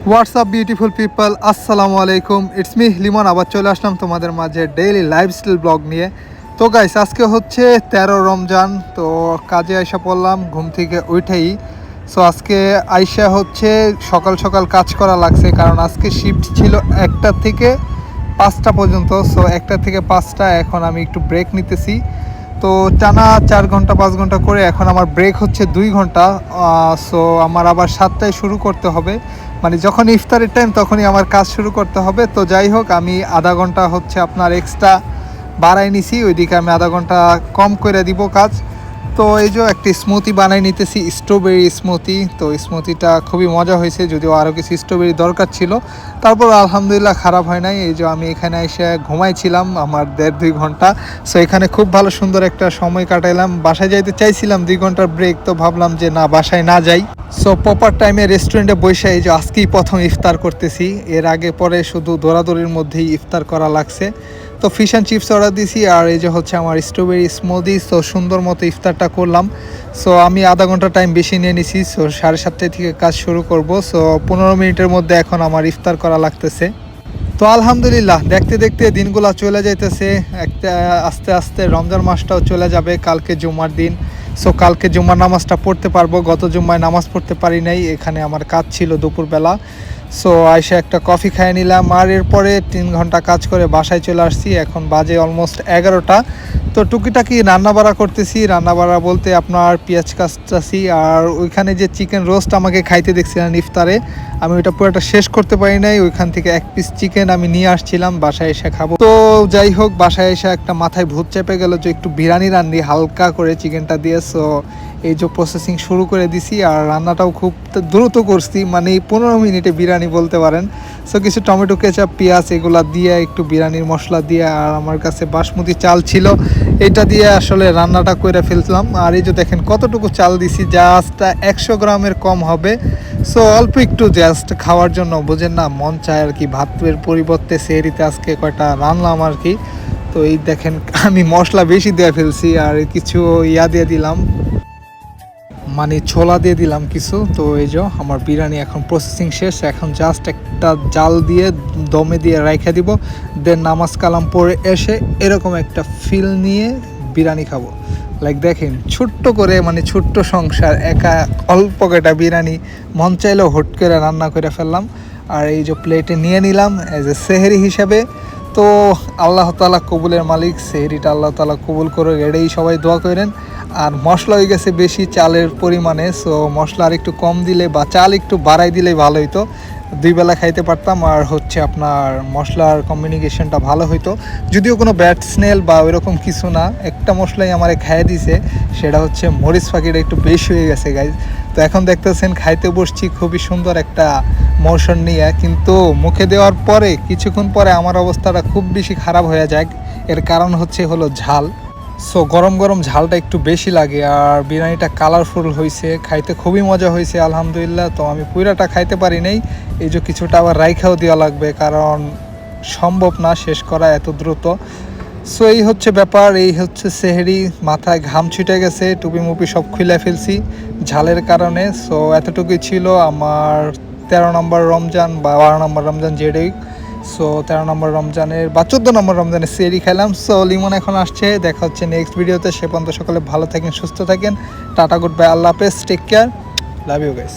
WhatsApp beautiful people, আসসালামু আলাইকুম। It's me Limon, আবার চলে আসলাম তোমাদের মাঝে ডেইলি লাইফস্টাইল ব্লগ নিয়ে। তো গাইস, আজকে হচ্ছে 13 রমজান। তো কাজে আইসা পড়লাম ঘুম থেকে উঠেই। সো আজকে আইসা হচ্ছে সকাল সকাল কাজ করা লাগছে, কারণ আজকে শিফট ছিল 1টা থেকে 5টা পর্যন্ত। সো 1টা থেকে 5টা, এখন আমি একটু ব্রেক নিতেছি। তো টানা 4 ঘন্টা 5 ঘন্টা করে এখন আমার ব্রেক হচ্ছে 2 ঘন্টা। সো আমার আবার 7টায় শুরু করতে হবে, মানে যখন ইফতারের টাইম তখনই আমার কাজ শুরু করতে হবে। তো যাই হোক, আমি আধা ঘন্টা হচ্ছে আপনার এক্সট্রা বাড়াই নিছি, ওইদিকে আমি আধা ঘন্টা কম করে দিব কাজ। তো এই যে একটি স্মুদি বানাই নিতেছি, স্ট্রবেরি স্মুদি। তো স্মুদিটা খুবই মজা হয়েছে, যদিও আরও কিছু স্ট্রবেরি দরকার ছিল, তারপর আলহামদুলিল্লাহ খারাপ হয় নাই। এই যে আমি এখানে এসে ঘুমাইছিলাম আমার 1.5-2 ঘন্টা। সো এখানে খুব ভালো সুন্দর একটা সময় কাটাইলাম। বাসায় যাইতে চাইছিলাম 2 ঘন্টার ব্রেক, তো ভাবলাম যে না, বাসায় না যাই। সো প্রপার টাইমে রেস্টুরেন্টে বসে এই যে আজকেই প্রথম ইফতার করতেছি। এর আগে পরে শুধু দৌড়াদৌড়ির মধ্যেই ইফতার করা লাগছে। তো ফিশ অ্যান্ড চিপস অর্ডার দিছি, আর এই যে হচ্ছে আমার স্ট্রবেরি স্মুদি। সো সুন্দর মতো ইফতারটা করলাম। সো আমি আধা ঘন্টা টাইম বেশি নিয়ে নিছি। সো 7:30 থেকে কাজ শুরু করব। সো 15 মিনিটের মধ্যে এখন আমার ইফতার করা লাগতেছে। তো আলহামদুলিল্লাহ, দেখতে দেখতে দিনগুলো চলে যাইতেছে। একটা আস্তে আস্তে রমজান মাসটাও চলে যাবে। কালকে জুমার দিন। সো কালকে জুমার নামাজটা পড়তে পারবো। গত জুম্মায় নামাজ পড়তে পারি নাই, এখানে আমার কাজ ছিল দুপুরবেলা। সো আইসা একটা কফি খাইয়ে নিলাম, আর এরপরে 3 ঘন্টা কাজ করে বাসায় চলে আসছি। এখন বাজে অলমোস্ট 11টা। তো টুকিটাকি রান্নাবাড়া করতেছি। রান্নাবাড়া বলতে আপনার পেঁয়াজ কাটতেছি, আর ওইখানে যে চিকেন রোস্ট আমাকে খাইতে দেখছিলেন ইফতারে, আমি ওইটা পুরোটা শেষ করতে পারি নাই। ওইখান থেকে 1 পিস চিকেন আমি নিয়ে আসছিলাম, বাসায় এসে খাবো। তো যাই হোক, বাসায় এসে একটা মাথায় ভূত চেপে গেল যে একটু বিরিয়ানি রান্নি হালকা করে চিকেনটা দিয়ে। সো এই যে প্রসেসিং শুরু করে দিছি, আর রান্নাটাও খুব দ্রুত করছি, মানে 15 মিনিটে বিরিয়ানি বলতে পারেন। সো কিছু টমেটো কেচাপ পেঁয়াজ এগুলা দিয়ে একটু বিরিয়ানির মশলা দিয়ে, আর আমার কাছে বাসমতি চাল ছিল, এটা দিয়ে আসলে রান্নাটা করে ফেললাম। আর এই যে দেখেন কতটুকু চাল দিছি, জাস্ট 100 গ্রামের কম হবে। সো অল্প একটু জাস্ট খাওয়ার জন্য, বুঝেন না, মন চায় আর কি। ভাতের পরিবর্তে সেহরিতে আজকে কয়টা রান্নাম আর কি। তো এই দেখেন আমি মশলা বেশি দিয়ে ফেলছি, আর কিছু দিয়ে দিলাম, মানে ছোলা দিয়ে দিলাম কিছু। তো এই যে আমার বিরিয়ানি এখন প্রসেসিং শেষ। এখন জাস্ট একটা জাল দিয়ে দমে দিয়ে রাইখা দিব, দেন নামাজ কালাম পরে এসে এরকম একটা ফিল নিয়ে বিরিয়ানি খাবো। লাইক দেখেন, ছোট্ট করে, মানে ছোট্ট সংসার, একা অল্প কয়টা বিরিয়ানি মন চাইলেও হুট করে রান্না করে ফেললাম। আর এই যে প্লেটে নিয়ে নিলাম এজ এ সেহরি হিসাবে। তো আল্লাহ তাআলা কবুলের মালিক, সেহরিটা আল্লাহ তাআলা কবুল করে, এটাই সবাই দোয়া করেন। আর মশলা হয়ে গেছে বেশি চালের পরিমাণে। সো মশলা আর একটু কম দিলে বা চাল একটু বাড়াই দিলেই ভালো হইতো, 2 বেলা খাইতে পারতাম। আর হচ্ছে আপনার মশলার কম্বিনেশনটা ভালো হইতো, যদিও কোনো ব্যাড স্মেল বা ওইরকম কিছু না। একটা মশলাই আমারে খাইয়ে দিছে, সেটা হচ্ছে মরিচ পাখিটা একটু বেশি হয়ে গেছে গাইজ। তো এখন দেখতেছেন খাইতে বসছি খুবই সুন্দর একটা মোশন নিয়ে, কিন্তু মুখে দেওয়ার পরে কিছুক্ষণ পরে আমার অবস্থাটা খুব বেশি খারাপ হয়ে যায়। এর কারণ হলো ঝাল। সো গরম গরম ঝালটা একটু বেশি লাগে, আর বিরিয়ানিটা কালারফুল হয়েছে, খাইতে খুবই মজা হয়েছে আলহামদুলিল্লাহ। তো আমি পুরাটা খাইতে পারি নাই, এই যে কিছুটা আবার রাইখাও দেওয়া লাগবে, কারণ সম্ভব না শেষ করা এত দ্রুত। সো এই হচ্ছে ব্যাপার, এই হচ্ছে সেহরি। মাথায় ঘাম ছুটে গেছে, টুপি মুপি সব খুলে ফেলছি ঝালের কারণে। সো এতটুকুই ছিল আমার 13 নম্বর রমজান বা 12 নম্বর রমজান যেটাই। সো 13 নম্বর রমজানের বা 14 নম্বর রমজানের সেহরি খেলাম। সো লিমন এখন আসছে, দেখা হচ্ছে নেক্সট ভিডিওতে। সে পর্যন্ত সকলে ভালো থাকেন, সুস্থ থাকেন। টাটা, গুড বাই, আল্লাহ হাফেজ, take care, love you guys.